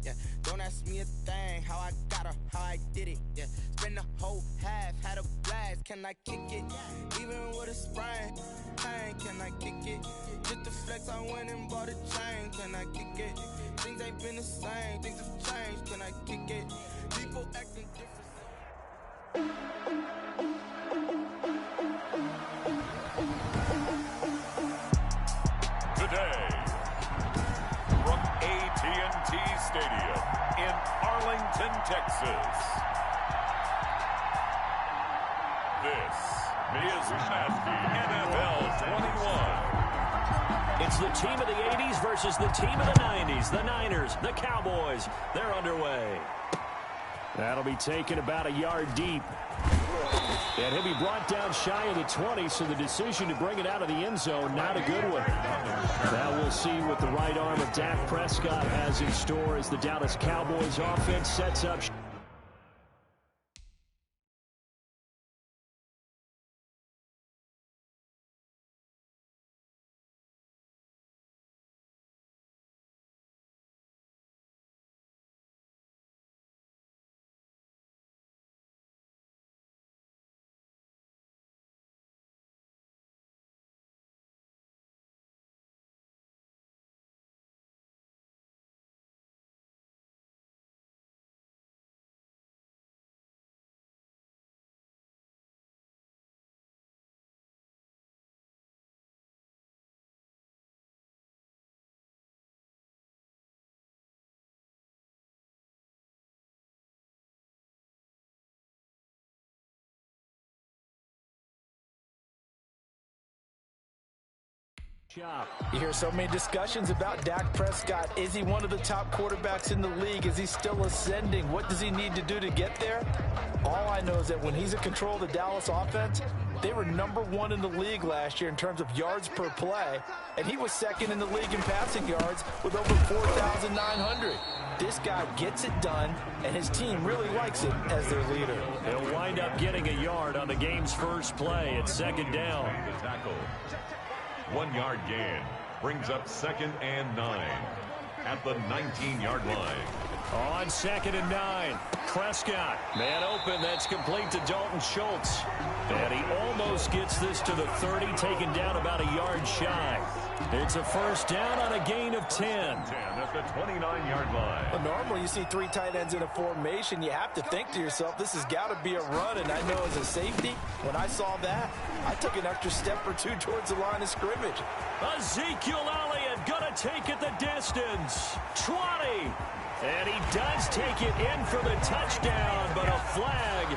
yeah. Don't ask me a thing, how I got her, how I did it, yeah. Spend the whole half, had a blast, can I kick it? Even with a sprain, pain, can I kick it? Just the flex, I went and bought a chain, can I kick it? Things ain't been the same, things have changed, can I kick it? People acting different. Today, from AT&T Stadium in Arlington, Texas, this is Madden NFL 21. It's the team of the 80s versus the team of the 90s. The Niners, the Cowboys, they're underway. That'll be taken about a yard deep. And he'll be brought down shy of the 20, so the decision to bring it out of the end zone, not a good one. Now we'll see what the right arm of Dak Prescott has in store as the Dallas Cowboys offense sets up. You hear so many discussions about Dak Prescott. Is he one of the top quarterbacks in the league? Is he still ascending? What does he need to do to get there? All I know is that when he's in control of the Dallas offense, they were #1 in the league last year in terms of yards per play, and he was second in the league in passing yards with over 4,900. This guy gets it done, and his team really likes it as their leader. He'll wind up getting a yard on the game's first play at second down. The tackle. 1 yard gain brings up 2nd and 9 at the 19-yard line. On 2nd and 9, Prescott, man open, that's complete to Dalton Schultz. And he almost gets this to the 30, taken down about a yard shy. It's a first down on a gain of 10. 10 at the 29-yard line. Well, normally you see 3 tight ends in a formation. You have to think to yourself, this has got to be a run. And I know as a safety, when I saw that, I took an extra step or 2 towards the line of scrimmage. Ezekiel Elliott gonna take it the distance. 20. And he does take it in for the touchdown, but a flag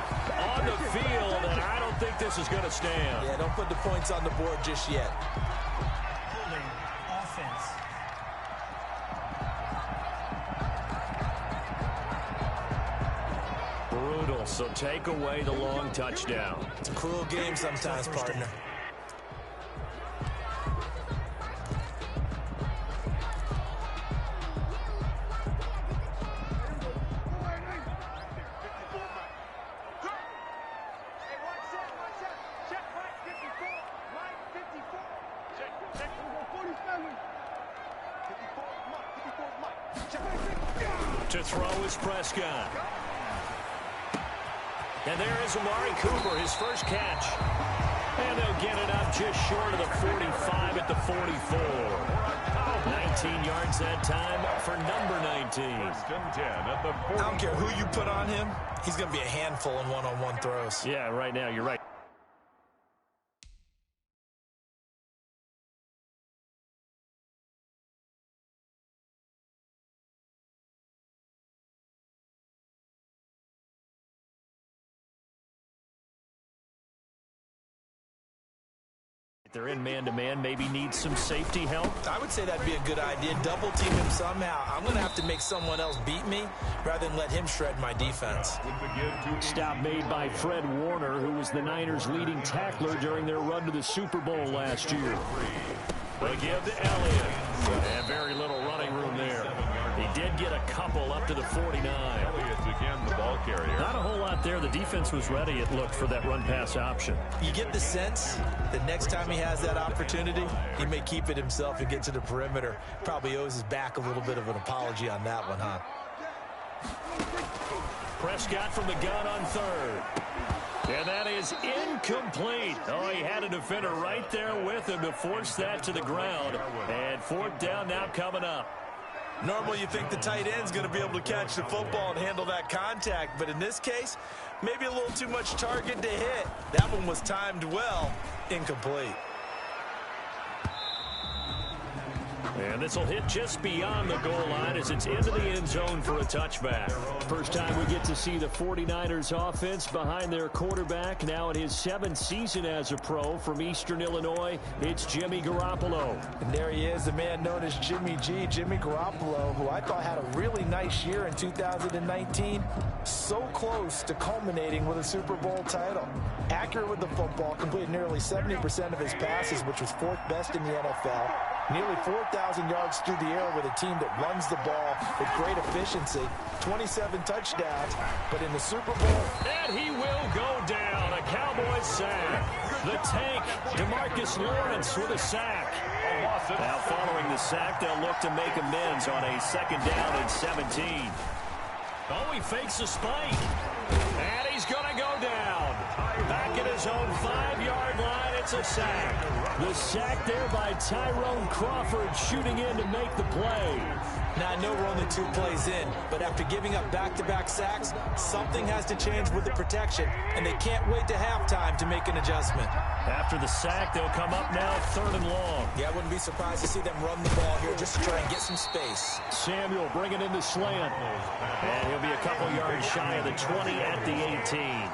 on the field, and I don't think this is going to stand. Yeah, don't put the points on the board just yet. Offense. Brutal, so take away the long touchdown. It's a cruel game sometimes, partner. To throw is Prescott. And there is Amari Cooper, his first catch. And they'll get it up just short of the 45 at the 44. 19 yards that time for number 19. 1st and 10 at the 40. I don't care who you put on him. He's going to be a handful in one-on-one throws. Yeah, right now, you're right. They're in man-to-man, maybe need some safety help. I would say that'd be a good idea. Double team him somehow. I'm going to have to make someone else beat me rather than let him shred my defense. Stop made by Fred Warner, who was the Niners' leading tackler during their run to the Super Bowl last year. They give to Elliott. And very little running room there. He did get a couple up to the 49. Elliott's again the ball carrier. Not a whole lot there. The defense was ready, it looked, for that run-pass option. You get the sense that next time he has that opportunity, he may keep it himself and get to the perimeter. Probably owes his back a little bit of an apology on that one, huh? Prescott from the gun on third. And that is incomplete. Oh, he had a defender right there with him to force that to the ground. And fourth down now coming up. Normally you think the tight end's going to be able to catch the football and handle that contact, but in this case, maybe a little too much target to hit. That one was timed well, incomplete. And this will hit just beyond the goal line as it's into the end zone for a touchback. First time we get to see the 49ers offense behind their quarterback. Now in his 7th season as a pro from Eastern Illinois, it's Jimmy Garoppolo. And there he is, the man known as Jimmy G, Jimmy Garoppolo, who I thought had a really nice year in 2019. So close to culminating with a Super Bowl title. Accurate with the football, completed nearly 70% of his passes, which was 4th best in the NFL. Nearly 4,000 yards through the air with a team that runs the ball with great efficiency. 27 touchdowns, but in the Super Bowl. And he will go down. A Cowboys sack. The tank, DeMarcus Lawrence with a sack. Now following the sack, they'll look to make amends on a 2nd down and 17. Oh, he fakes a spike. And he's going to go down. Back at his own 5-yard line, it's a sack. The sack there by Tyrone Crawford shooting in to make the play. Now, I know we're only 2 plays in, but after giving up back-to-back sacks, something has to change with the protection, and they can't wait to halftime to make an adjustment. After the sack, they'll come up now 3rd and long. Yeah, I wouldn't be surprised to see them run the ball here just to try and get some space. Samuel bringing in the slant. And he'll be a couple yards shy of the 20 at the 18.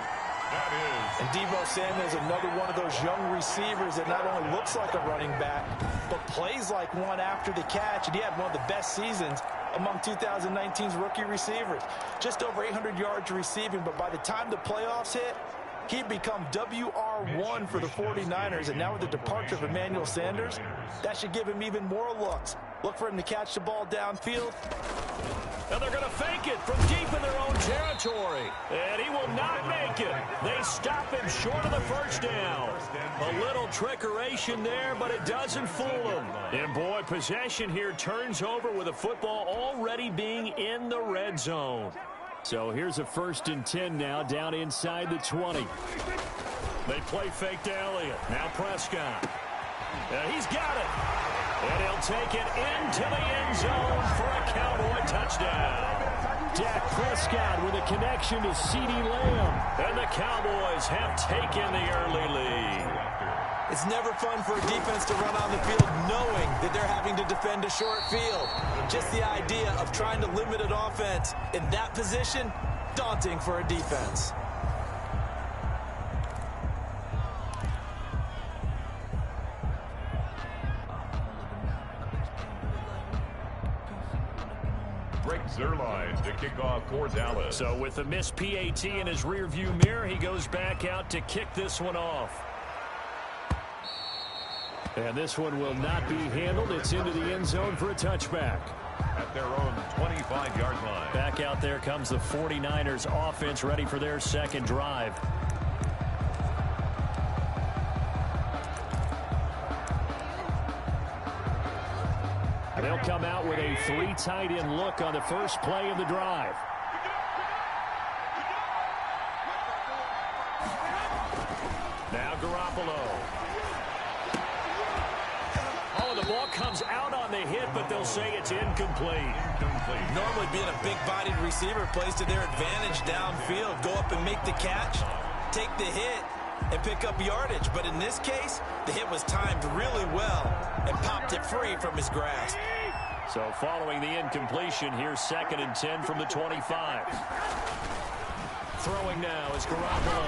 And Deebo Samuel's another one of those young receivers that not only looks like a running back, but plays like one after the catch. And he had one of the best seasons among 2019's rookie receivers. Just over 800 yards receiving, but by the time the playoffs hit, he'd become WR1 for the 49ers. And now with the departure of Emmanuel Sanders, that should give him even more looks. Look for him to catch the ball downfield. And they're going to fake it from deep in their own territory. And he will not make it. They stop him short of the 1st down. A little trickeration there, but it doesn't fool him. And boy, possession here turns over with the football already being in the red zone. So here's a 1st and 10 now down inside the 20. They play fake to Elliott. Now Prescott. He's got it. And he'll take it into the end zone for a Cowboy touchdown. Dak Prescott with a connection to CeeDee Lamb. And the Cowboys have taken the early lead. It's never fun for a defense to run on the field knowing that they're having to defend a short field. Just the idea of trying to limit an offense in that position, daunting for a defense. Greg Zuerlein to kick off for Dallas. So with the missed PAT in his rearview mirror, he goes back out to kick this one off. And this one will not be handled. It's into the end zone for a touchback. At their own 25-yard line. Back out there comes the 49ers offense ready for their 2nd drive. They'll come out with a 3 tight end look on the first play of the drive. Now Garoppolo. Oh, the ball comes out on the hit, but they'll say it's incomplete. Normally being a big-bodied receiver plays to their advantage downfield. Go up and make the catch, take the hit, and pick up yardage. But in this case, the hit was timed really well and popped it free from his grasp. So following the incompletion, here's 2nd and 10 from the 25. Throwing now is Garoppolo.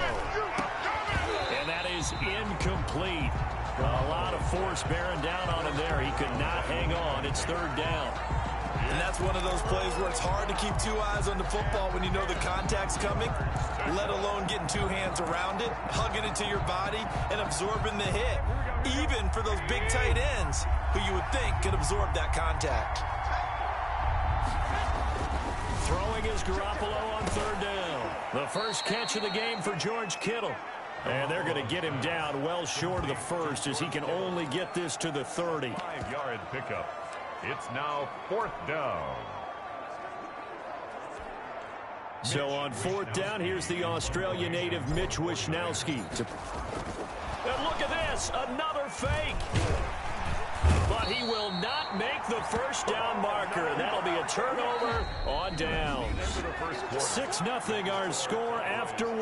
And that is incomplete. A lot of force bearing down on him there. He could not hang on. It's 3rd down. And that's one of those plays where it's hard to keep 2 eyes on the football when you know the contact's coming, let alone getting 2 hands around it, hugging it to your body, and absorbing the hit, even for those big tight ends who you would think could absorb that contact. Throwing is Garoppolo on 3rd down. The first catch of the game for George Kittle. And they're going to get him down well short of the 1st as he can only get this to the 30. 5-yard pickup. It's now 4th down. So on 4th down, here's the Australia native Mitch Wishnowski. And look at this, another fake. But he will not make the first down marker. That'll be a turnover on downs. 6-0 our score after 1.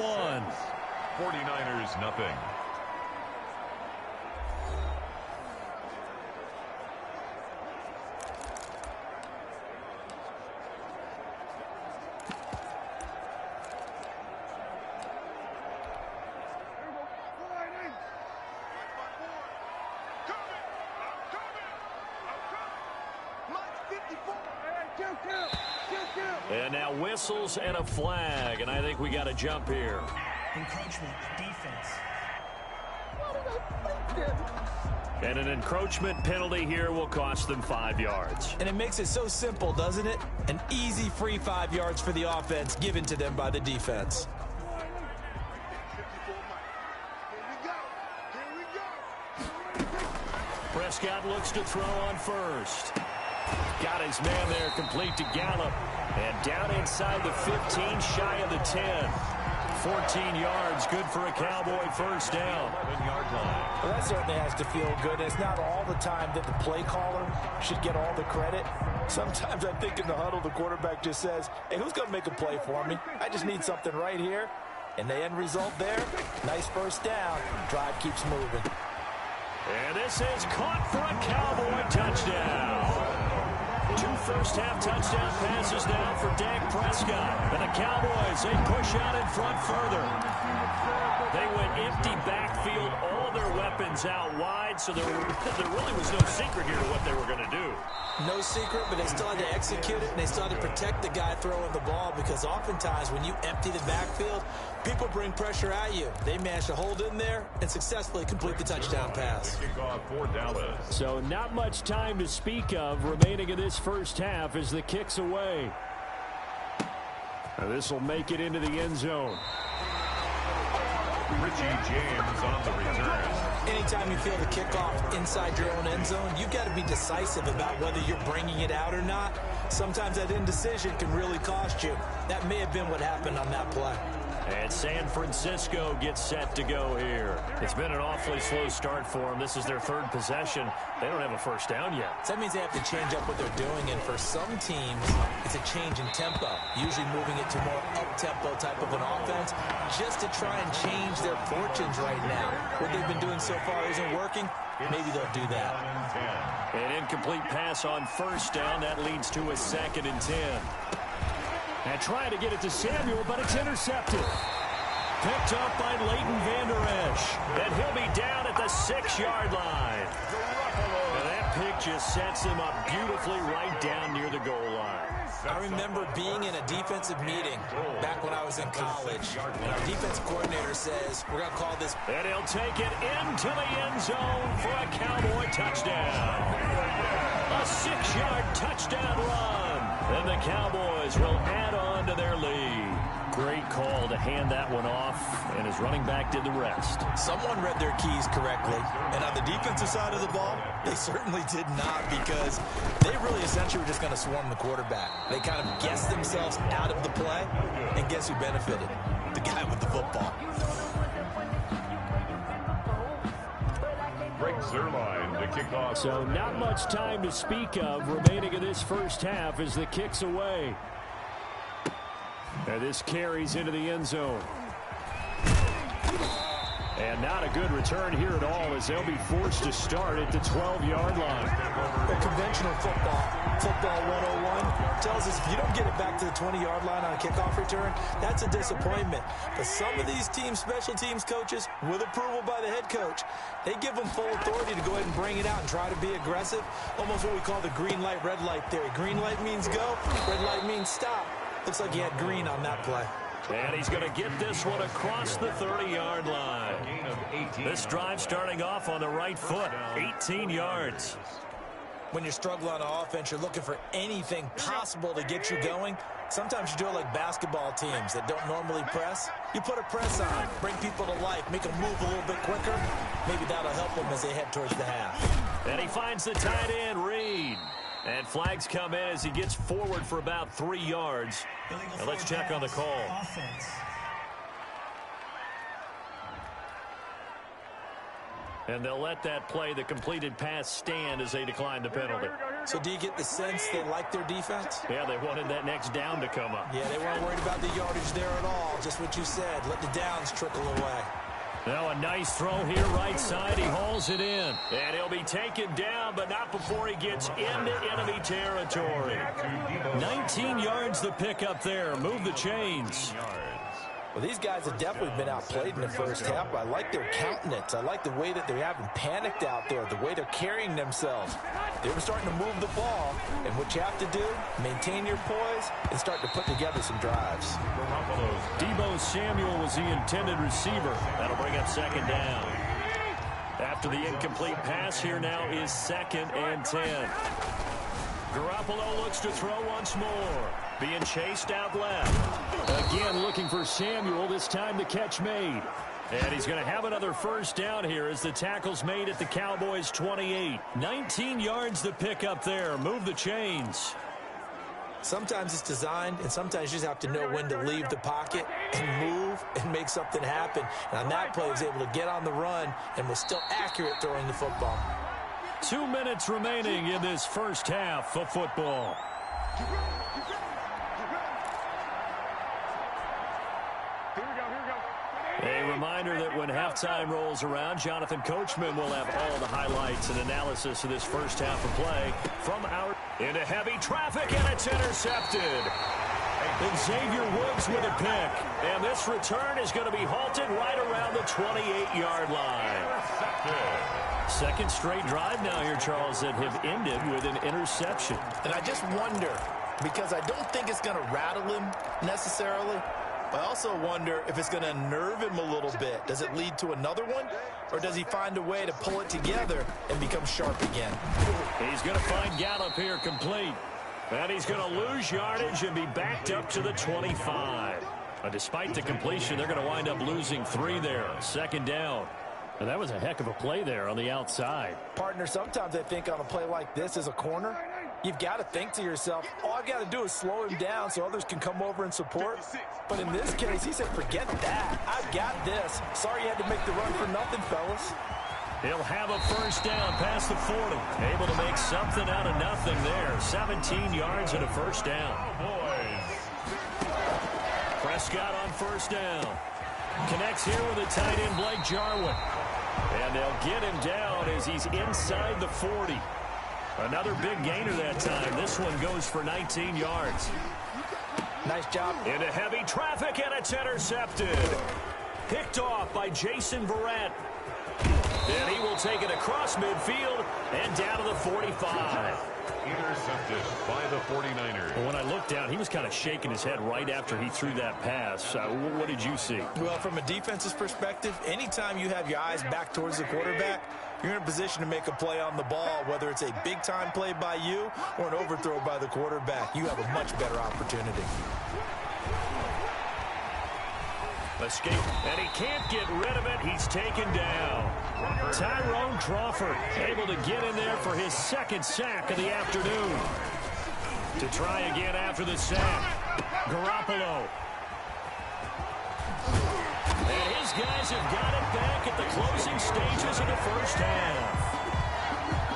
49ers nothing. And now whistles and a flag, and I think we got to jump here. Encroachment, defense. And an encroachment penalty here will cost them 5 yards. And it makes it so simple, doesn't it? An easy free 5 yards for the offense given to them by the defense. Prescott looks to throw on first. Got his man there, complete to Gallup. And down inside the 15, shy of the 10. 14 yards, good for a Cowboy first down. 11-yard line. Well, that certainly has to feel good. It's not all the time that the play caller should get all the credit. Sometimes I think in the huddle, the quarterback just says, hey, who's going to make a play for me? I just need something right here. And the end result there, nice first down. Drive keeps moving. And this is caught for a Cowboy touchdown. 2 first-half touchdown passes now for Dak Prescott. And the Cowboys, they push out in front further. They went empty backfield, all their weapons out wide, so there really was no secret here to what they were going to do. No secret, but they still had to execute it, and they still had to protect the guy throwing the ball, because oftentimes when you empty the backfield, people bring pressure at you. They managed to hold in there and successfully complete the touchdown pass. Kickoff for Dallas. So not much time to speak of remaining in this first half as the kick's away. Now this will make it into the end zone. Richie James on the return. Anytime you feel the kickoff inside your own end zone, you've got to be decisive about whether you're bringing it out or not. Sometimes that indecision can really cost you. That may have been what happened on that play. And San Francisco gets set to go here. It's been an awfully slow start for them. This is their 3rd possession. They don't have a first down yet. So that means they have to change up what they're doing, and for some teams, it's a change in tempo, usually moving it to more up-tempo type of an offense, just to try and change their fortunes right now. What they've been doing so far isn't working. Maybe they'll do that. An incomplete pass on first down. That leads to a 2nd and 10. And trying to get it to Samuel, but it's intercepted. Picked up by Leighton Vander Esch. And he'll be down at the 6-yard line. And that pick just sets him up beautifully right down near the goal line. I remember being in a defensive meeting back when I was in college, and our defense coordinator says, we're going to call this. And he'll take it into the end zone for a Cowboy touchdown. A 6-yard touchdown run. And the Cowboys will add on to their lead. Great call to hand that one off, and his running back did the rest. Someone read their keys correctly, and on the defensive side of the ball, they certainly did not, because they really essentially were just going to swarm the quarterback. They kind of guessed themselves out of the play, and guess who benefited? The guy with the football. Greg Zuerlein to kick off. So not much time to speak of remaining in this first half as the kick's away. And this carries into the end zone. And not a good return here at all, as they'll be forced to start at the 12-yard line. Well, conventional football 101, tells us if you don't get it back to the 20-yard line on a kickoff return, that's a disappointment. But some of these team special teams coaches, with approval by the head coach, they give them full authority to go ahead and bring it out and try to be aggressive. Almost what we call the green light, red light theory. Green light means go, red light means stop. Looks like he had green on that play. And he's going to get this one across the 30-yard line. This drive starting off on the right foot, 18 yards. When you struggle on offense, you're looking for anything possible to get you going. Sometimes you do it like basketball teams that don't normally press. You put a press on, bring people to life, make them move a little bit quicker. Maybe that'll help them as they head towards the half. And he finds the tight end, Reed. And flags come in as he gets forward for about 3 yards. Now let's check on the call. Offense. And they'll let that play, the completed pass, stand as they decline the penalty. So do you get the sense they like their defense? Yeah, they wanted that next down to come up. Yeah, they weren't worried about the yardage there at all. Just what you said. Let the downs trickle away. Now a nice throw here, right side. He hauls it in. And he'll be taken down, but not before he gets into enemy territory. 19 yards the pickup there. Move the chains. Well, these guys have definitely been outplayed in the first half. I like their countenance. I like the way that they haven't panicked out there, the way they're carrying themselves. They were starting to move the ball, and what you have to do, maintain your poise and start to put together some drives. Deebo Samuel was the intended receiver. That'll bring up second down. After the incomplete pass, here now is 2nd and 10. Garoppolo looks to throw once more. Being chased out left. Again looking for Samuel, this time the catch made. And he's going to have another first down here as the tackle's made at the Cowboys' 28. 19 yards the pick up there. Move the chains. Sometimes it's designed, and sometimes you just have to know when to leave the pocket and move and make something happen. And on that play, he was able to get on the run and was still accurate throwing the football. 2 minutes remaining in this first half of football. A reminder that when halftime rolls around, Jonathan Coachman will have all the highlights and analysis of this first half of play from our into heavy traffic, and it's intercepted. And Xavier Woods with a pick. And this return is going to be halted right around the 28-yard line. Second straight drive now here, Charles, that have ended with an interception. And I just wonder, because I don't think it's going to rattle him necessarily, I also wonder if it's going to nerve him a little bit. Does it lead to another one? Or does he find a way to pull it together and become sharp again? He's going to find Gallup here complete. And he's going to lose yardage and be backed up to the 25. Despite the completion, they're going to wind up losing 3 there. Second down. And that was a heck of a play there on the outside. Partner, sometimes I think on a play like this as a corner, you've got to think to yourself, all I've got to do is slow him down so others can come over and support. But in this case, he said, forget that. I've got this. Sorry you had to make the run for nothing, fellas. He'll have a first down past the 40. Able to make something out of nothing there. 17 yards and a first down. Prescott on first down. Connects here with the tight end, Blake Jarwin. And they'll get him down as he's inside the 40. Another big gainer that time. This one goes for 19 yards. Nice job. Into heavy traffic, and it's intercepted. Picked off by Jason Verrett. And he will take it across midfield and down to the 45. Intercepted by the 49ers. Well, when I looked down, he was kind of shaking his head right after he threw that pass. What did you see? Well, from a defense's perspective, anytime you have your eyes back towards the quarterback, you're in a position to make a play on the ball, whether it's a big-time play by you or an overthrow by the quarterback. You have a much better opportunity. Escape, and he can't get rid of it. He's taken down. Tyrone Crawford able to get in there for his second sack of the afternoon. To try again after the sack. Garoppolo. And his guys have got it back at the closing stages of the first half.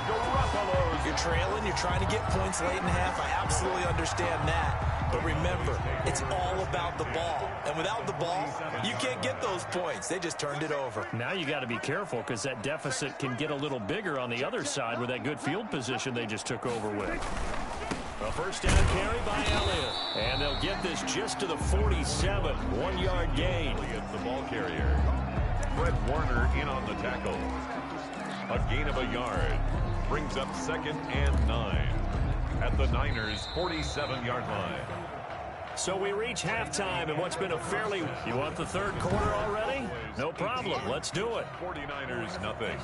Garoppolo. You're trailing. You're trying to get points late in half. I absolutely understand that. But remember, it's all about the ball. And without the ball, you can't get those points. They just turned it over. Now you got to be careful because that deficit can get a little bigger on the other side with that good field position they just took over with. A first down carry by Elliott. And they'll get this just to the 47. 1-yard gain. It's the ball carrier. Fred Warner in on the tackle. A gain of a yard. Brings up 2nd and 9. At the Niners' 47-yard line. So we reach halftime in what's been a fairly... You want the third quarter already? No problem. Let's do it. 49ers, nothing.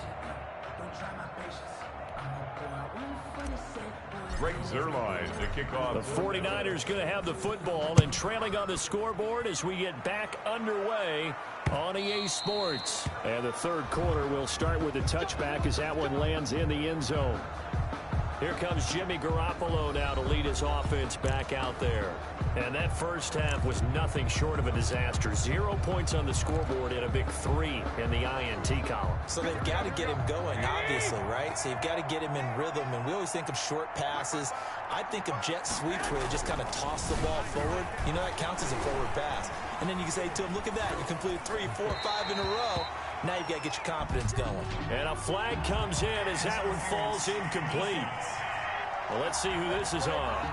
Greg Zuerlein to kick off. The 49ers going to have the football and trailing on the scoreboard as we get back underway on EA Sports. And the third quarter will start with a touchback as that one lands in the end zone. Here comes Jimmy Garoppolo now to lead his offense back out there. And that first half was nothing short of a disaster. 0 points on the scoreboard and a big 3 in the INT column. So they've got to get him going, obviously, right? So you've got to get him in rhythm. And we always think of short passes. I think of jet sweeps where they just kind of toss the ball forward. You know, that counts as a forward pass. And then you can say to him, look at that. You completed 3, 4, 5 in a row. Now you've got to get your confidence going. And a flag comes in as that one falls incomplete. Well, let's see who this is on.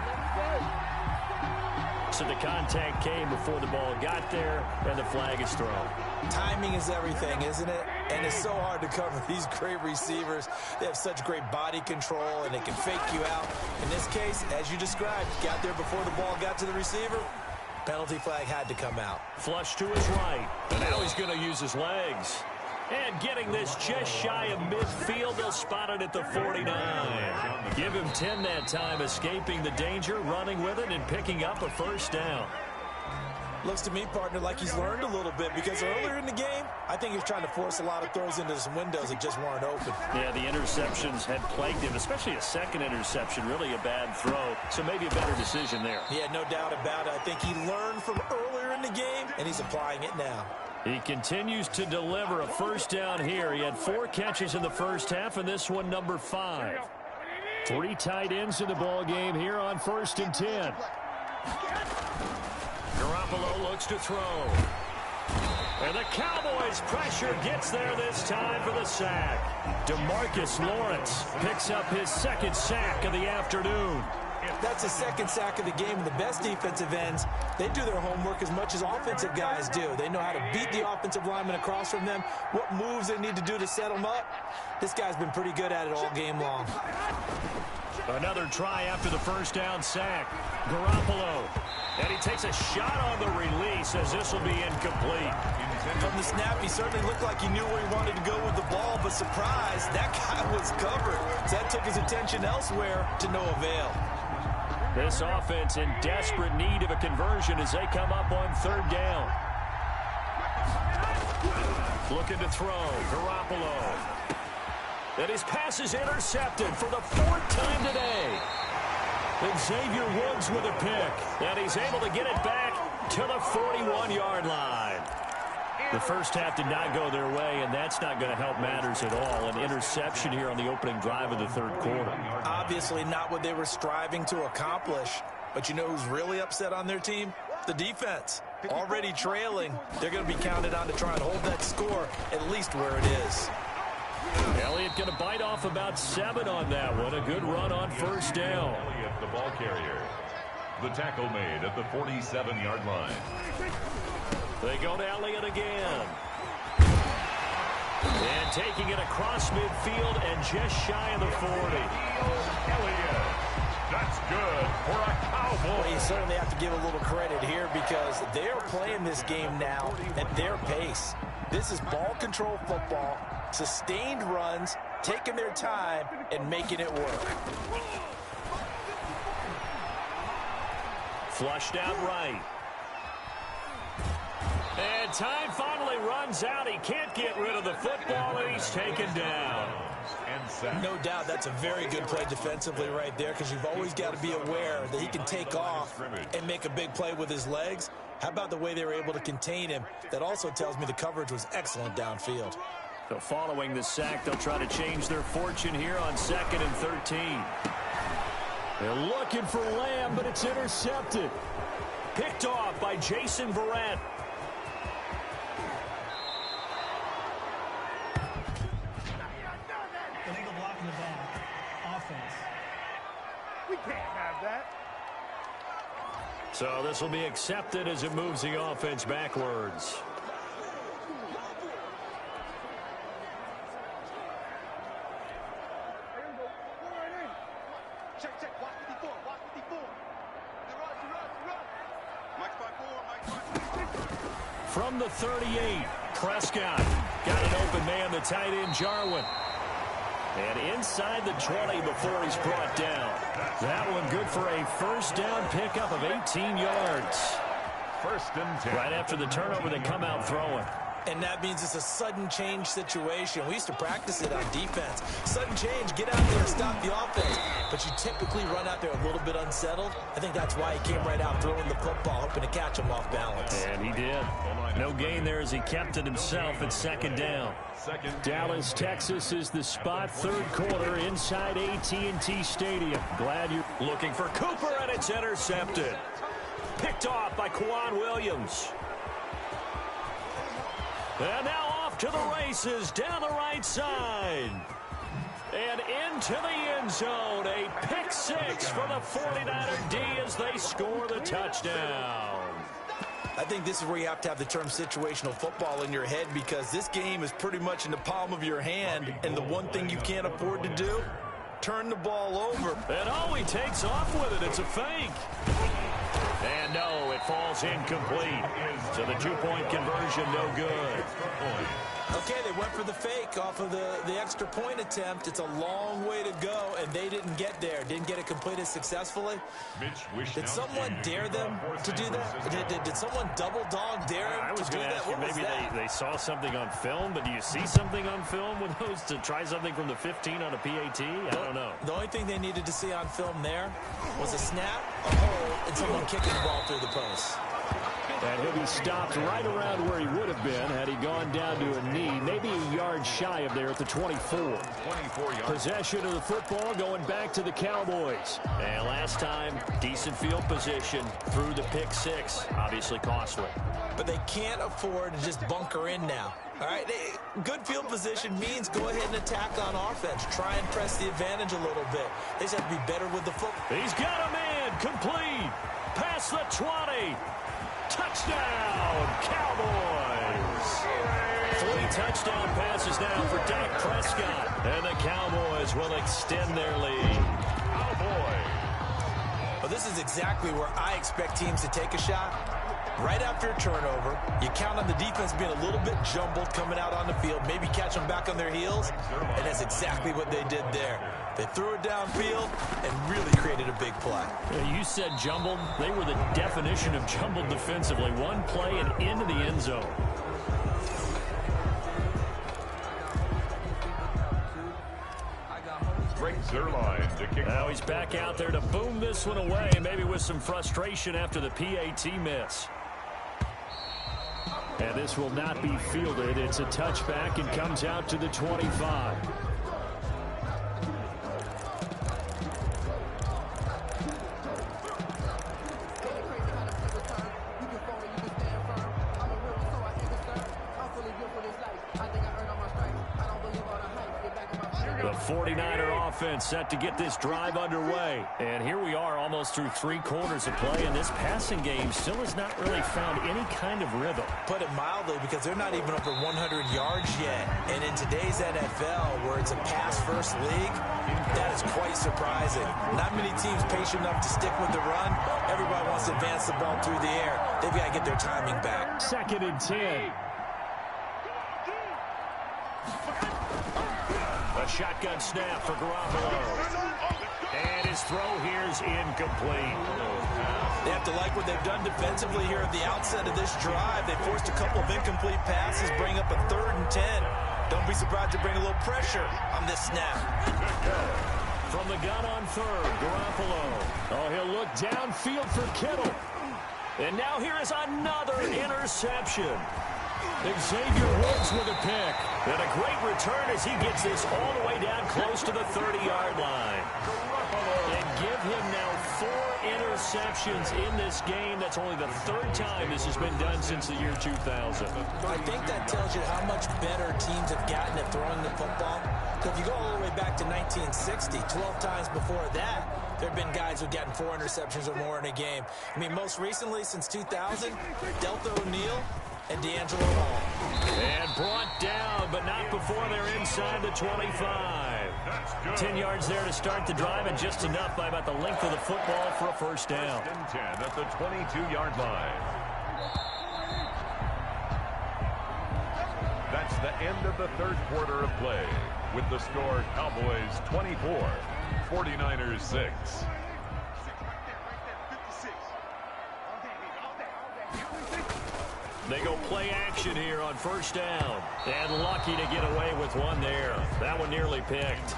So the contact came before the ball got there, and the flag is thrown. Timing is everything, isn't it? And it's so hard to cover these great receivers. They have such great body control, and they can fake you out. In this case, as you described, got there before the ball got to the receiver. Penalty flag had to come out. Flush to his right. And now he's going to use his legs. And getting this just shy of midfield, they'll spot it at the 49. Give him 10 that time, escaping the danger, running with it, and picking up a first down. Looks to me, partner, like he's learned a little bit because earlier in the game, I think he was trying to force a lot of throws into some windows that just weren't open. Yeah, the interceptions had plagued him, especially a second interception, really a bad throw. So maybe a better decision there. Yeah, no doubt about it. I think he learned from earlier in the game, and he's applying it now. He continues to deliver a first down here. He had 4 catches in the first half, and this one number 5. 3 tight ends in the ball game here on 1st and 10. Garoppolo looks to throw. And the Cowboys pressure gets there this time for the sack. DeMarcus Lawrence picks up his 2nd sack of the afternoon. That's a 2nd sack of the game, and the best defensive ends, they do their homework as much as offensive guys do. They know how to beat the offensive lineman across from them, what moves they need to do to set them up. This guy's been pretty good at it all game long. Another try after the first down sack. Garoppolo. And he takes a shot on the release as this will be incomplete. From the snap, he certainly looked like he knew where he wanted to go with the ball, but surprise, that guy was covered. So that took his attention elsewhere to no avail. This offense in desperate need of a conversion as they come up on 3rd down. Looking to throw. Garoppolo. And his pass is intercepted for the 4th time today. And Xavier Woods with a pick. And he's able to get it back to the 41-yard line. The first half did not go their way, and that's not going to help matters at all. An interception here on the opening drive of the 3rd quarter. Obviously not what they were striving to accomplish. But you know who's really upset on their team? The defense. Already trailing. They're going to be counted on to try and hold that score at least where it is. Elliott going to bite off about 7 on that one. A good run on 1st down. Elliott, the ball carrier. The tackle made at the 47-yard line. They go to Elliott again. And taking it across midfield and just shy of the 40. Elliott. That's good for a Cowboy. Well, you certainly have to give a little credit here because they're playing this game now at their pace. This is ball control football, sustained runs, taking their time, and making it work. Flushed out right. And time finally runs out. He can't get rid of the football, and he's taken down. No doubt that's a very good play defensively right there because you've always got to be aware that he can take off and make a big play with his legs. How about the way they were able to contain him? That also tells me the coverage was excellent downfield. So following the sack, they'll try to change their fortune here on 2nd and 13. They're looking for Lamb, but it's intercepted. Picked off by Jason Verrett. Illegal block in the back. Offense. We can't have that. So this will be accepted as it moves the offense backwards. From the 38, Prescott got an open man, the tight end Jarwin. And inside the 20 before he's brought down. That one good for a first down pickup of 18 yards. 1st and 10. Right after the turnover, they come out throwing. And that means it's a sudden change situation. We used to practice it on defense. Sudden change, get out there and stop the offense. But you typically run out there a little bit unsettled. I think that's why he came right out throwing the football, hoping to catch him off balance. And he did. No gain there as he kept it himself at second down. Dallas, Texas is the spot. Third quarter inside AT&T Stadium. Glad you're looking for Cooper, and it's intercepted. Picked off by Quan Williams. And now off to the races down the right side. And into the end zone. A pick six for the 49er D as they score the touchdown. I think this is where you have to have the term situational football in your head, because this game is pretty much in the palm of your hand, and the one thing you can't afford to do, turn the ball over. And oh, he takes off with it. It's a fake. And no, it falls incomplete. So the two-point conversion, no good. Okay, they went for the fake off of the extra point attempt. It's a long way to go, and they didn't get there. Didn't get it completed successfully. Did someone dare them to do that? Did someone double dog dare them to do that? What was that? They saw something on film, but do you see something on film with those to try something from the 15 on a PAT? I don't know. The only thing they needed to see on film there was a snap, a hole, and someone kicking the ball through the post. And he'll be stopped right around where he would have been had he gone down to a knee, maybe a yard shy of there at the 24. 24 yards. Possession of the football going back to the Cowboys. And last time, decent field position through the pick six. Obviously costly. But they can't afford to just bunker in now. All right, good field position means go ahead and attack on offense. Try and press the advantage a little bit. They just have to be better with the football. He's got a man complete. Past the 20. Touchdown, Cowboys! 3 touchdown passes now for Dak Prescott. And the Cowboys will extend their lead. Cowboys. Well, this is exactly where I expect teams to take a shot. Right after a turnover, you count on the defense being a little bit jumbled coming out on the field, maybe catch them back on their heels, and that's exactly what they did there. They threw it downfield and really created a big play. You said jumbled. They were the definition of jumbled defensively. One play and into the end zone. Greg Zuerlein to kick. Now he's back out there to boom this one away, maybe with some frustration after the PAT miss. And this will not be fielded. It's a touchback and comes out to the 25. The 49er offense set to get this drive underway. And here we are almost through 3 quarters of play, and this passing game still has not really found any kind of rhythm. Put it mildly, because they're not even over 100 yards yet. And in today's NFL, where it's a pass-first league, that is quite surprising. Not many teams patient enough to stick with the run. Everybody wants to advance the ball through the air. They've got to get their timing back. 2nd and 10. A shotgun snap for Garoppolo. And his throw here is incomplete. They have to like what they've done defensively here at the outset of this drive. They forced a couple of incomplete passes, bring up a 3rd and 10. Don't be surprised to bring a little pressure on this snap. From the gun on 3rd, Garoppolo. Oh, he'll look downfield for Kittle. And now here is another interception. Xavier Woods with a pick. And a great return as he gets this all the way down close to the 30-yard line. And give him now 4 interceptions in this game. That's only the 3rd time this has been done since the year 2000. I think that tells you how much better teams have gotten at throwing the football. If you go all the way back to 1960, 12 times before that, there have been guys who've gotten 4 interceptions or more in a game. I mean, most recently, since 2000, Delta O'Neal and D'Angelo Hall. And brought down, but not before they're inside the 25. 10 yards there to start the drive, and just enough by about the length of the football for a first down. 10 at the 22-yard line. That's the end of the 3rd quarter of play, with the score Cowboys 24, 49ers 6. They go play action here on first down. And lucky to get away with one there. That one nearly picked.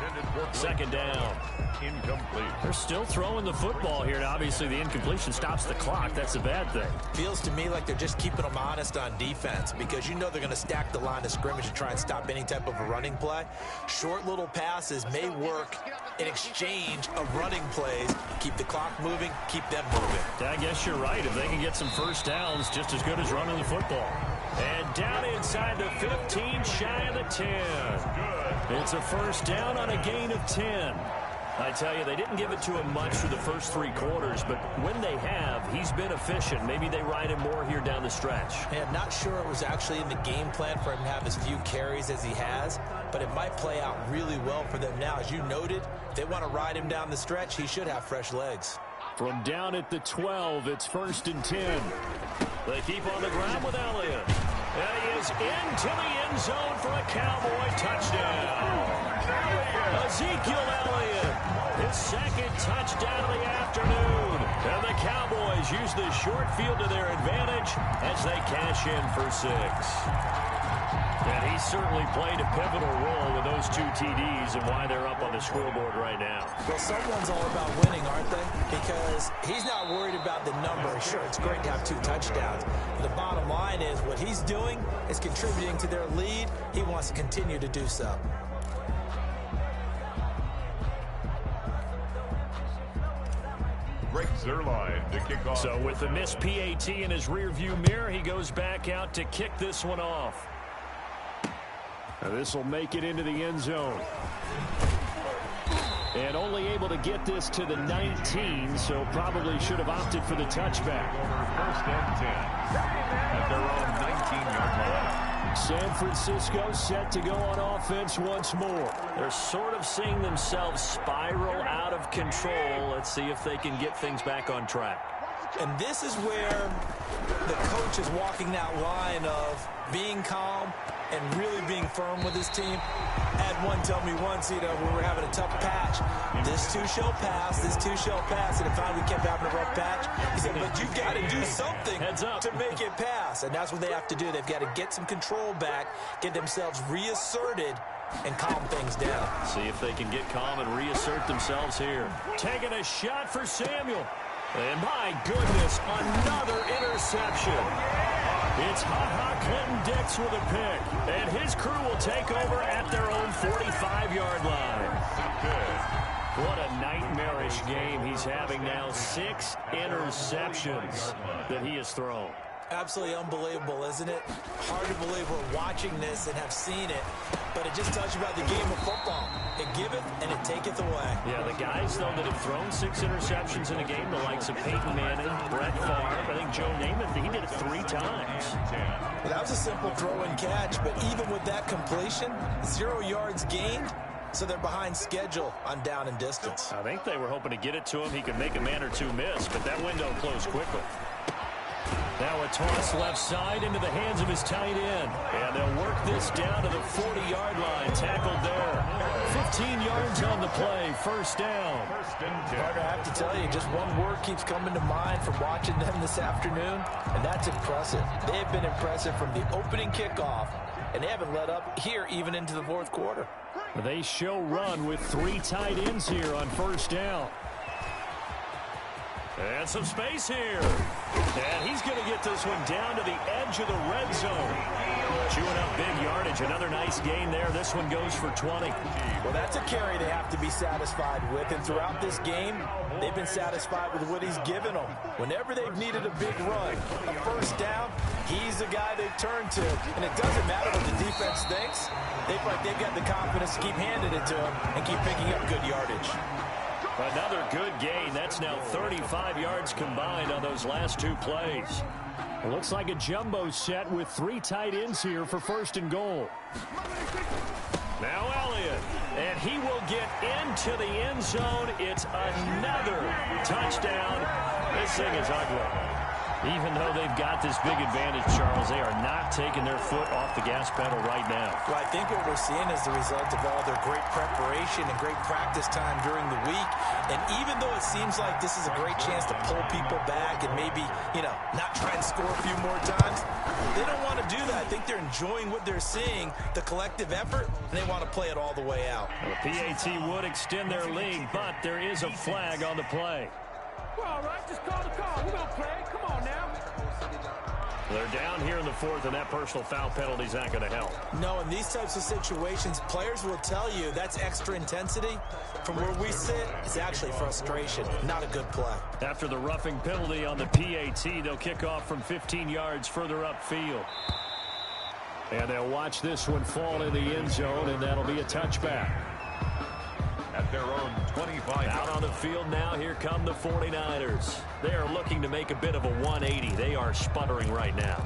Second down. Incomplete. They're still throwing the football here. And obviously, the incompletion stops the clock. That's a bad thing. Feels to me like they're just keeping them honest on defense because you know they're going to stack the line of scrimmage and try and stop any type of a running play. Short little passes may work in exchange of running plays. Keep the clock moving, keep them moving. I guess you're right. If they can get some first downs, just as good as running the football. And down inside the 15, shy of the 10. It's a first down on a gain of 10. I tell you, they didn't give it to him much for the first 3 quarters, but when they have, he's been efficient. Maybe they ride him more here down the stretch. Yeah, I'm not sure it was actually in the game plan for him to have as few carries as he has, but it might play out really well for them now. As you noted, if they want to ride him down the stretch, he should have fresh legs. From down at the 12, it's 1st and 10. They keep on the ground with Elliott. And he is into the end zone for a Cowboy touchdown. Ezekiel Elliott, his second touchdown of the afternoon. And the Cowboys use the short field to their advantage as they cash in for 6. And he certainly played a pivotal role with those 2 TDs and why they're up on the scoreboard right now. Well, someone's all about winning, aren't they? Because he's not worried about the number. Sure, it's great to have 2 touchdowns. But the bottom line is what he's doing is contributing to their lead. He wants to continue to do so. Breaks their line to kick off. So with the missed PAT in his rearview mirror, he goes back out to kick this one off. This will make it into the end zone. And only able to get this to the 19, so probably should have opted for the touchback. First and 10 at their own 19-yard line. San Francisco set to go on offense once more. They're sort of seeing themselves spiral out of control. Let's see if they can get things back on track. And this is where the coach is walking that line of being calm and really being firm with his team. I had one tell me once, when we were having a tough patch, this too shall pass, this too shall pass. And finally we kept having a rough patch. He said, but you got to do something to make it pass. And that's what they have to do. They've got to get some control back, get themselves reasserted, and calm things down. See if they can get calm and reassert themselves here. Taking a shot for Samuel. And my goodness, another interception. It's Ha-Ha Clinton Dix with a pick. And his crew will take over at their own 45-yard line. What a nightmarish game he's having now. 6 interceptions that he has thrown. Absolutely unbelievable, isn't it? Hard to believe we're watching this and have seen it, but it just tells you about the game of football. It giveth and it taketh away. Yeah, the guys, though, that have thrown 6 interceptions in a game, the likes of Peyton Manning, Brett Favre, I think Joe Namath, he did it 3 times. Well, that was a simple throw and catch, but even with that completion, 0 yards gained, so they're behind schedule on down and distance. I think they were hoping to get it to him. He could make a man or 2 miss, but that window closed quickly. Now a toss left side into the hands of his tight end. And they'll work this down to the 40-yard line. Tackled there. 15 yards on the play. First down. Carter, I have to tell you, just one word keeps coming to mind from watching them this afternoon, and that's impressive. They have been impressive from the opening kickoff, and they haven't let up here even into the 4th quarter. They show run with 3 tight ends here on first down. And some space here. And he's going to get this one down to the edge of the red zone. Chewing up big yardage. Another nice gain there. This one goes for 20. Well, that's a carry they have to be satisfied with. And throughout this game, they've been satisfied with what he's given them. Whenever they've needed a big run, a first down, he's the guy they turn to. And it doesn't matter what the defense thinks. They feel like they've got the confidence to keep handing it to him and keep picking up good yardage. Another good gain. That's now 35 yards combined on those last 2 plays. It looks like a jumbo set with 3 tight ends here for 1st and goal. Now Elliott. And he will get into the end zone. It's another touchdown. This thing is ugly. Even though they've got this big advantage, Charles, they are not taking their foot off the gas pedal right now. Well, I think what we're seeing is the result of all their great preparation and great practice time during the week. And even though it seems like this is a great chance to pull people back and maybe, not try and score a few more times, they don't want to do that. I think they're enjoying what they're seeing, the collective effort, and they want to play it all the way out. The PAT would extend their lead, but there is a flag on the play. Well, all right, just call the call. We're going to play. Come on now. They're down here in the fourth, and that personal foul penalty is not going to help. No, in these types of situations, players will tell you that's extra intensity. From where we sit, it's actually frustration, not a good play. After the roughing penalty on the PAT, they'll kick off from 15 yards further upfield. And they'll watch this one fall in the end zone, and that'll be a touchback. At their own 25. Out on the field now, here come the 49ers. They are looking to make a bit of a 180. They are sputtering right now.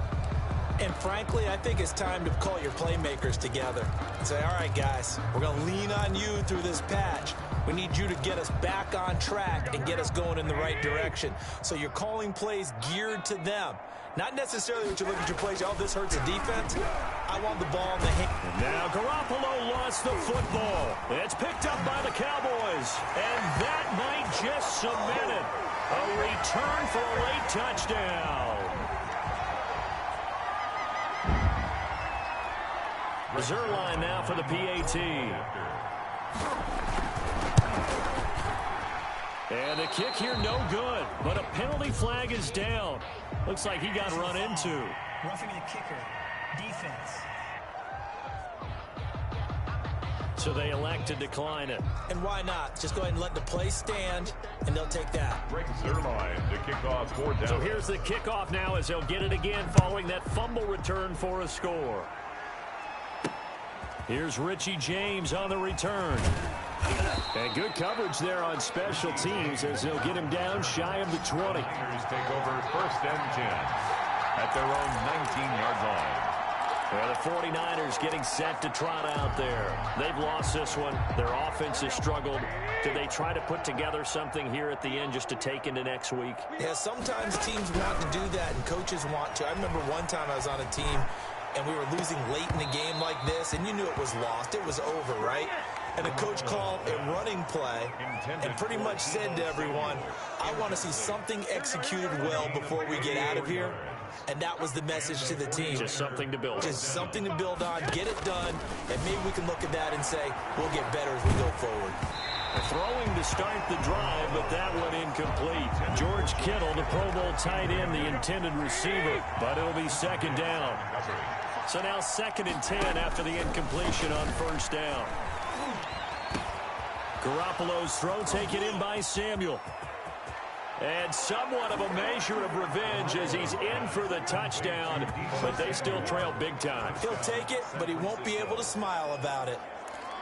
And frankly, I think it's time to call your playmakers together and say, all right, guys, we're going to lean on you through this patch. We need you to get us back on track and get us going in the right direction. So you're calling plays geared to them. Not necessarily what you look at your plays, oh, this hurts the defense. I want the ball in the hand. And now Garoppolo lost the football. It's picked up by the Cowboys. And that might just cement it. A return for a late touchdown. Reserve line now for the PAT. And the kick here no good, but a penalty flag is down. Looks like he got run into. Roughing the kicker. Defense. So they elect to decline it. And why not? Just go ahead and let the play stand, and they'll take that. Brings their line to kick off 4th down. So here's the kickoff now as they'll get it again following that fumble return for a score. Here's Richie James on the return. And good coverage there on special teams as they'll get him down shy of the 20. Niners take over 1st and 10 at their own 19-yard line. Well, the 49ers getting set to trot out there. They've lost this one. Their offense has struggled. Do they try to put together something here at the end just to take into next week? Yeah, sometimes teams want to do that and coaches want to. I remember one time I was on a team and we were losing late in the game like this, and you knew it was lost. It was over, right? And the coach called a running play and pretty much said to everyone, I want to see something executed well before we get out of here. And that was the message to the team. Just something to build on. Just something to build on, get it done, and maybe we can look at that and say, we'll get better as we go forward. Throwing to start the drive, but that one incomplete. George Kittle, the Pro Bowl tight end, the intended receiver, but it'll be 2nd down. So now 2nd and 10 after the incompletion on 1st down. Garoppolo's throw taken in by Samuel. And somewhat of a measure of revenge as he's in for the touchdown, but they still trail big time. He'll take it, but he won't be able to smile about it.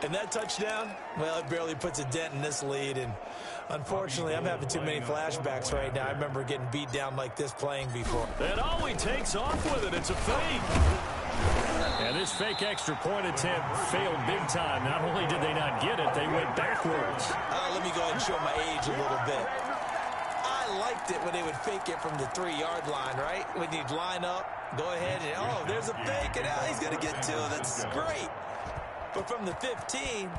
And that touchdown, well, it barely puts a dent in this lead. And unfortunately, I'm having too many flashbacks right now. I remember getting beat down like this playing before. And oh, he takes off with it. It's a fake. And this fake extra point attempt failed big time. Not only did they not get it, they went backwards. Let me go ahead and show my age a little bit. I liked it when they would fake it from the 3-yard line, right? When you'd line up, go ahead and, oh, there's a fake, and now he's going to get 2. That's great. But from the 15,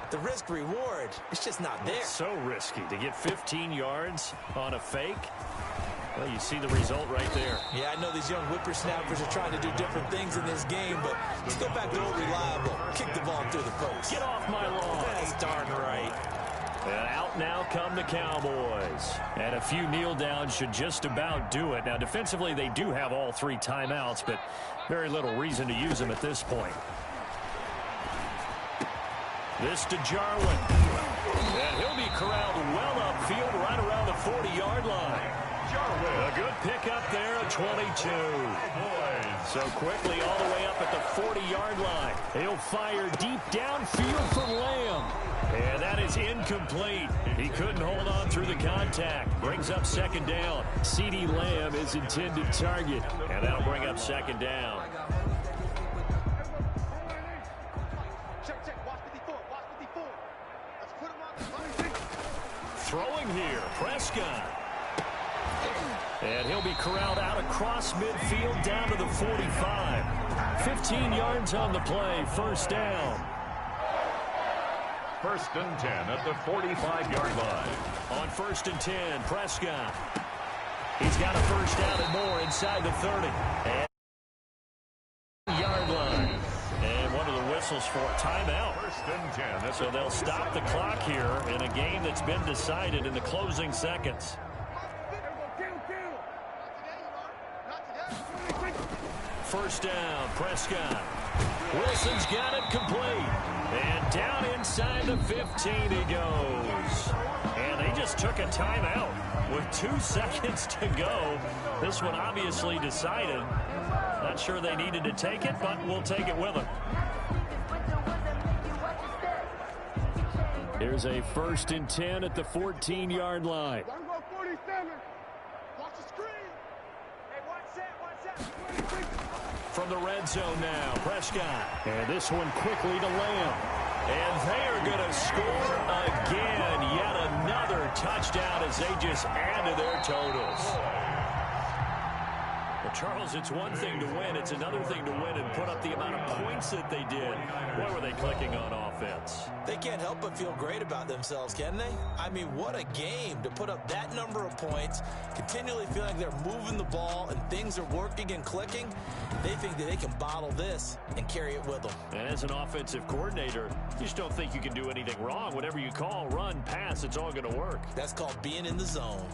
the risk-reward, it's just not there. So risky to get 15 yards on a fake. Well, you see the result right there. Yeah, I know these young whippersnappers are trying to do different things in this game, but let's go back to old reliable. Kick the ball through the post. Get off my lawn. That's darn right. And out now come the Cowboys. And a few kneel downs should just about do it. Now, defensively, they do have all 3 timeouts, but very little reason to use them at this point. This to Jarwin. And he'll be corralled well upfield right around the 40-yard line. A good pickup there at 22. So quickly all the way up at the 40-yard line. He'll fire deep downfield for Lamb. And that is incomplete. He couldn't hold on through the contact. Brings up 2nd down. CeeDee Lamb is intended target. And that'll bring up 2nd down. Throwing here, Prescott. And he'll be corralled out across midfield down to the 45. 15 yards on the play, first down. First and 10 at the 45-yard line. On first and 10, Prescott. He's got a first down and more inside the 30. And yard line. And one of the whistles for timeout. First and 10. So they'll stop the clock here in a game that's been decided in the closing seconds. First down, Prescott. Wilson's got it complete. And down inside the 15 he goes. And they just took a timeout with 2 seconds to go. This one obviously decided. Not sure they needed to take it, but we'll take it with them. Here's a first and 10 at the 14-yard line. From the red zone now, Prescott. And this one quickly to Lamb. And they are going to score again. Yet another touchdown as they just add to their totals. Well, Charles, it's one thing to win. It's another thing to win and put up the amount of points that they did. Boy, were they clicking on offense. They can't help but feel great about themselves, can they? I mean, what a game to put up that number of points, continually feeling like they're moving the ball and things are working and clicking. They think that they can bottle this and carry it with them. And as an offensive coordinator, you just don't think you can do anything wrong. Whatever you call, run, pass, it's all going to work. That's called being in the zone.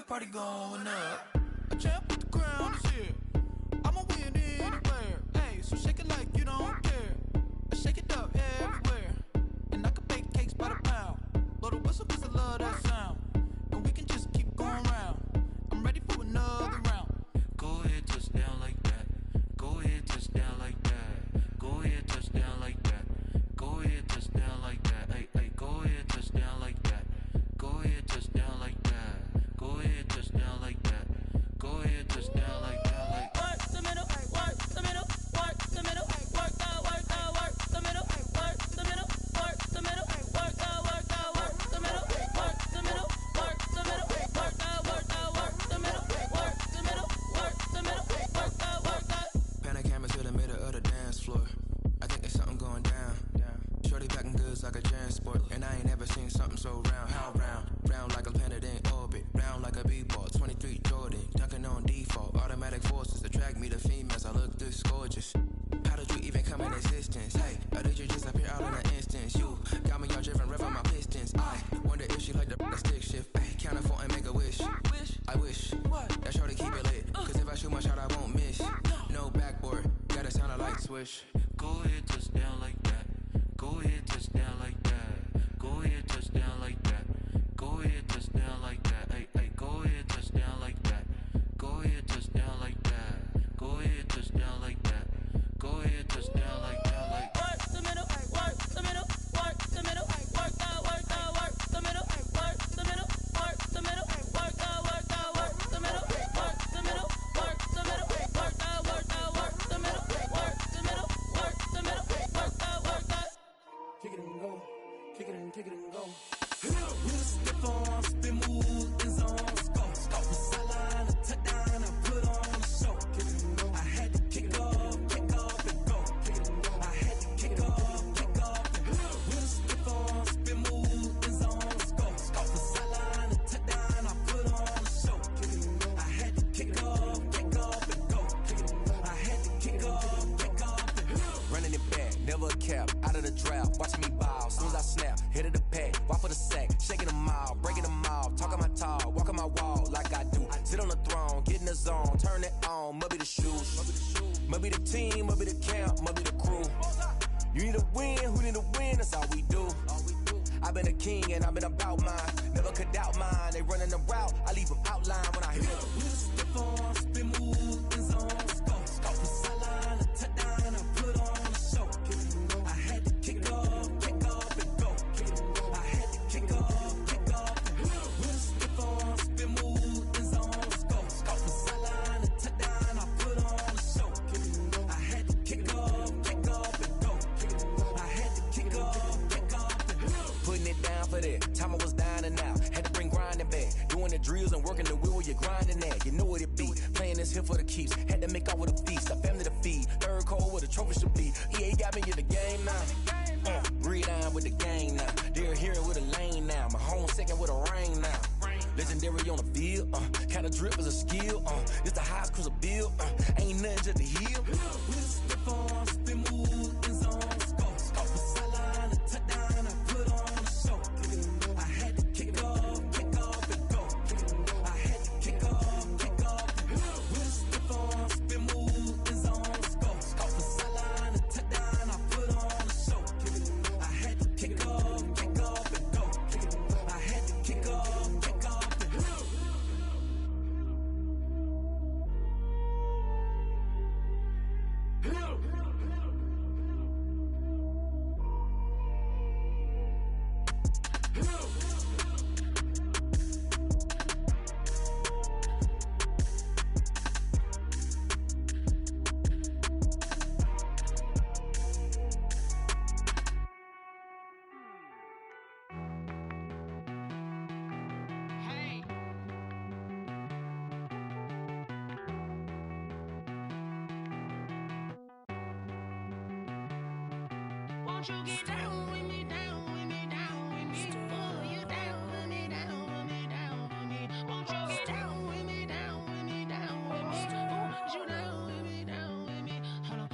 Party going up. A champ with the crown is here. I'ma win anywhere. Hey, so shake it like you don't care. I shake it up everywhere. And I can bake cakes by the pound. Blow the whistle 'cause I love that sound. And we can just keep going round. I'm ready for another round. Go ahead, touch down like that. Go ahead, touch down like that. Go ahead, touch down like that. Go ahead, touch down like that. Hey, hey, go ahead, touch down like that. swish. Go ahead, touch down like that. Go ahead, touch down like that. Go ahead, touch down like that. Go ahead, touch down like that. Hey, hey, go ahead, touch down like that. Go ahead, touch down like that. Go ahead, touch down like that. Go ahead, touch down like that. Like work the middle, work the middle, work the middle, work the middle, work the middle, work the middle, work the middle, work the middle, work the middle, work the middle, work the middle, work the middle, work the middle, work the middle, work the. Kick it and go, kick it and kick it and go. With a stiff arm, spin move, in zone, scope. From sideline to touchdown, I put on a show. I had to kick off and go. I had to kick off and go. With a stiff arm, spin move, in zone, scope. From sideline to touchdown, I put on a show. I had to kick off and go. I had to kick off and go. Running it back, never a cap, out of the draft, watching me ball. Soon as I snap, hit of the pack, walk for the sack, shaking them all, breaking them off, talking my talk, walking my wall like I do. Sit on the throne, get in the zone, turn it on, must be the shoes, must be the team, must be the camp, must be the crew. You need a win, who need a win, that's all we do. I've been a king and I've been about mine, never could doubt mine. They running the route, I leave them outline when I hit them. With a stiff arm, spin move, in zone, scope. From sideline to touchdown, I put on a show. I had to kick off and go. I had to kick off and go. With a stiff arm, spin move, in zone, scope. From sideline to touchdown, I put on a show. I had to kick off and go. I had to kick off and go. Putting it down for that time I was down and out. Had to bring grinding back, doing the drills and working the wheel where you're grinding at. You know what it be, playing this here for the keeps. Had to make out with a feast, a family to feed. Third cold where the trophy should be. EA got me in the game now. Read on with the game now. They're here with a lane now. My home second with a rain now. Legendary on the field, kind of drip is a skill. It's the highest cruiser bill. Ain't nothing just to heal. With a stiff arm, spin move, in zone, scope. From sideline to touchdown, I put on a show. I had to kick off and go. I had to kick off and go. With a stiff arm, spin move, in zone, scope. From sideline to touchdown, I put on a show. I had to kick off and go. I had to kick off and go. Won't you get down with me, down with me, down with me? Oh, you down with me, down with me, down with me. Won't you get down with me, down with me, down with me? Oh, you down with me, down with me? Hold on.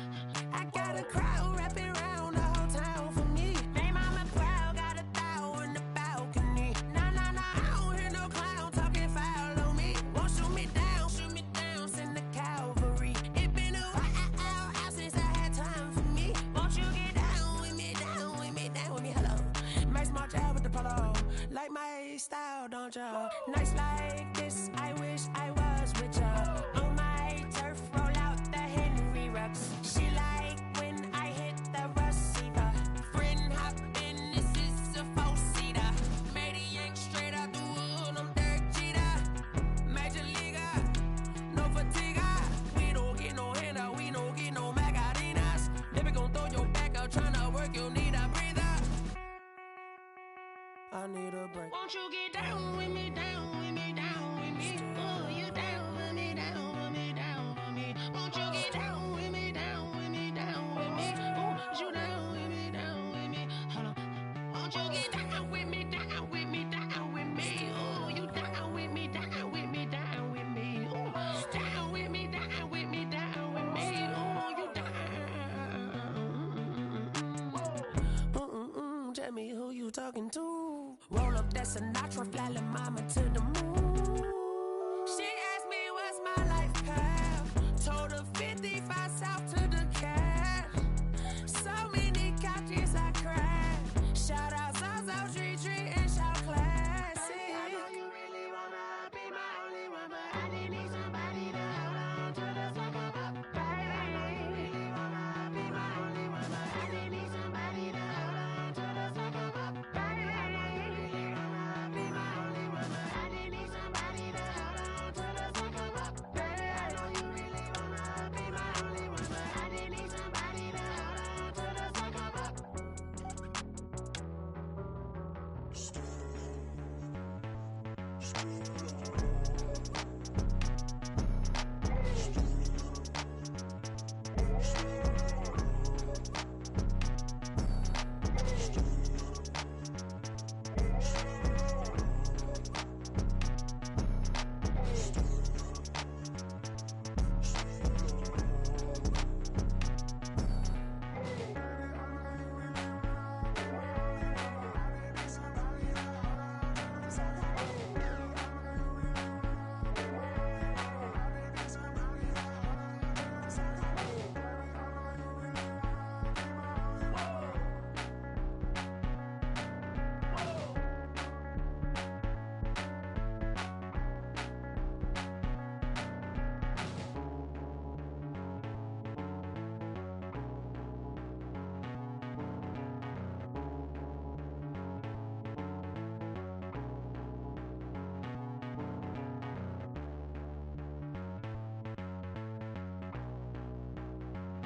I got a crowd wrapping around the whole town for me. Name on my crowd, got a thou in the balcony. Nah, I don't hear no clown talking foul on me. Won't shoot me down, send the cavalry. It been a while since I had time for me. Won't you get down with me, down with me, down with me? Hello. Max March out with the polo. Like my style, don't ya? Nights like this, I wish I was with ya. On my turf, roll out the Henry Rux. She like when I hit the receiver. Friend hop in, this is a four-seater. Made a yank straight out the wood, I'm Derek Jeter. Major leaguer, no fatigue. We don't get no handout, we don't get no Magarinas. Never gon' throw your back out, tryna work, you need a breather. I need a break. Won't you get down with me, down with me, down with me? Oh, you down with me, down with me, down with me? Won't you get down with me, down with me, down with me? Oh, you down with me, down with me? Hold on. Won't you get down with me, down with me, down with me? Oh, you down with me, down with me, down with me? Oh, down with me, down with me, down with me? Oh, you down. Tell me who you talking to. Roll up that Sinatra, fly la mama to the moon. She asked me what's my life path. Told her 55 south to the cat.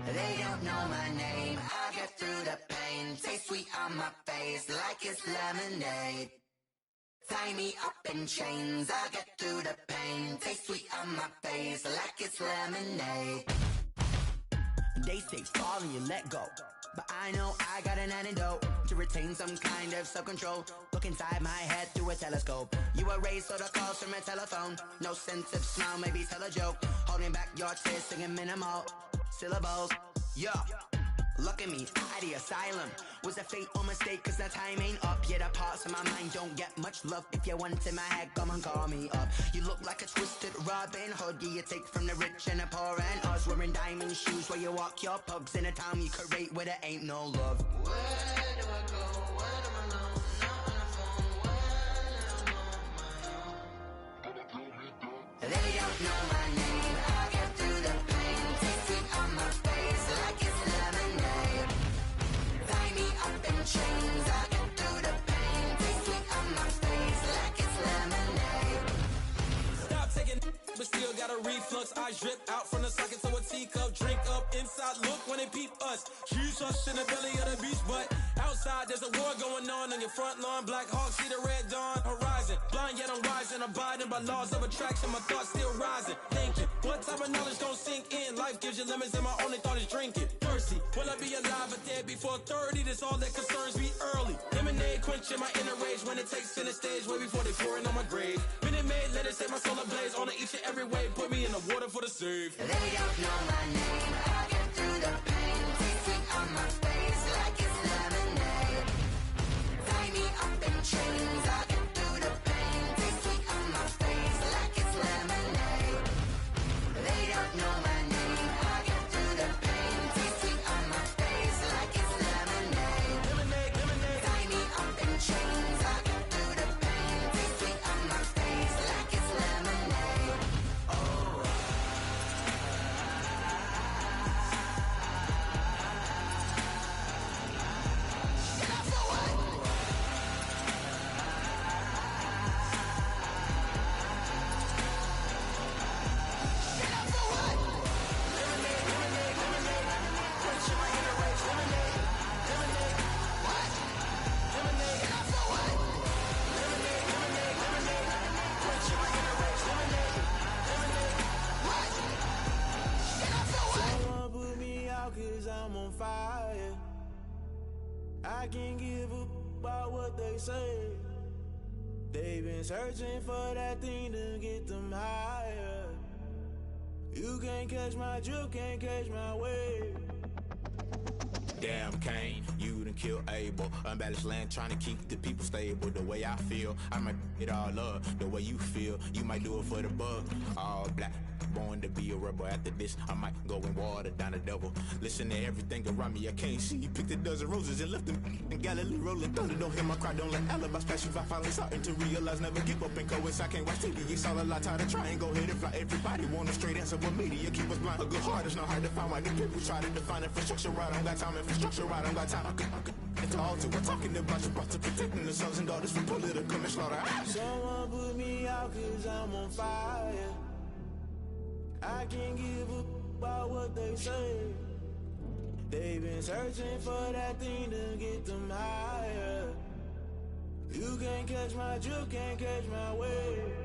They don't know my name, I get through the pain. Taste sweet on my face like it's lemonade. Tie me up in chains, I get through the pain. Taste sweet on my face like it's lemonade. They say fall and you let go, but I know I got an antidote to retain some kind of self-control. Look inside my head through a telescope. You erase all the calls from a telephone. No sense of smile, maybe tell a joke. Holding back your tears, singing minimal syllables. Yeah, look at me, at the asylum. Was a fate or mistake, cause the time ain't up. Yet the parts of my mind don't get much love. If you want in my head, come and call me up. You look like a twisted Robin Hood. Yeah, you take from the rich and the poor and us. Wearing diamond shoes where you walk your pugs. In a town you create where there ain't no love. Where do I go? Where do I know? Not on the phone. Where am I on my own? They don't know my name. I get through the pain. Taste sweet on my face like it's lemonade. Tie me up in chains. I get through the pain. Taste sweet on my face like it's lemonade. Stop taking, but still got a reflux. I drip out from the socket to a teacup. Drink up inside, look when they peep us. Huge us in the belly of the beach, but outside there's a war going on your front lawn. Black Hawk see the red dawn horizon. Blind yet I'm rising, abiding by laws of attraction. My thoughts still rising. Thinking, what type of knowledge gon' sink in? Life gives you lemons and my only thought is drinking. Thirsty, will I be alive or dead before 30? That's all that concerns me early. Lemonade quenching my inner rage when it takes center stage way before they pour it on my grave. Minute Maid, let it set my soul ablaze on each and every way. Put me in the water for the save. They don't know my name. I get through the pain. Taste sweet on my face like it's lemonade. Tie me up in chains. I get through the pain. Taste sweet on my face like it's lemonade. They don't know my name. I get through the pain. Taste sweet on my face like it's lemonade. Lemonade, lemonade. Tie me up in chains. I get through the pain. Taste sweet on my face like it's lemonade. Oh. Someone put me out cause I'm on fire. I can't give up about what they say. They've been searching for that thing to get them higher. You can't catch my drift, can't catch my wave. Damn Kane, you done killed Abel. Unbalanced land trying to keep the people stable. The way I feel, I might it all up. The way you feel, you might do it for the bug. All black, born to be a rebel. After this, I might go and water down the devil. Listen to everything around me, I can't see. You picked a dozen roses and left them in Galilee rolling thunder. Don't hear my cry, don't let alibis pass you. I finally starting to realize, never give up and coincide. Can't watch TV, it's all a lot. Tired of trying, go ahead and fly. Everybody want a straight answer, but media keep us blind. A good heart is not hard to find. Why these people try to define infrastructure right? I don't got time, infrastructure right, I don't got time. I could it's all to we're talking about you, about to protecting the sons and daughters from political and slaughter. Someone put me out cause I'm on fire. I can't give up about what they say. They've been searching for that thing to get them higher. You can't catch my drift, can't catch my wave.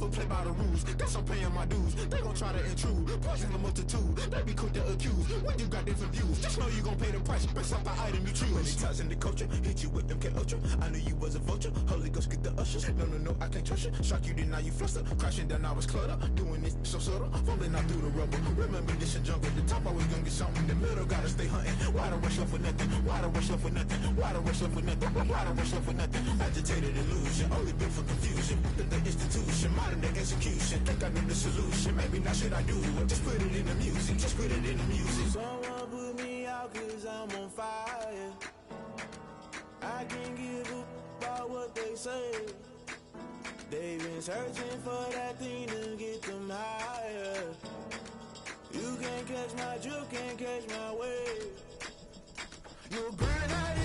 don't play by the rules. Guess I'm paying my dues. They gon' try to intrude. Poison the multitude. They be quick to accuse. When you got different views, just know you gon' pay the price based off the item you choose. Many times in the culture, hit you with MK Ultra. I knew you was a vulture. Holy Ghost get the ushers. No, I can't trust you. Shock you, then now you fluster. Crashing down, I was clutter. Doing this so subtle. Fumbling out through the rubble. Remember this and jungle. The top always gonna get something. The middle gotta stay hunting. Why the rush left for nothing? Why the rush left for nothing? Why the rush left for nothing? Why the rush left for nothing? Agitated illusion. Only built for confusion. The institution. Modern day execution. Think I know the solution. Maybe not should I do it? Just put it in the music. Just put it in the music. Someone put me out cause I'm on fire. I can't give a about what they say. They've been searching for that thing to get them higher. You can't catch my drift, can't catch my wave. You're burning out.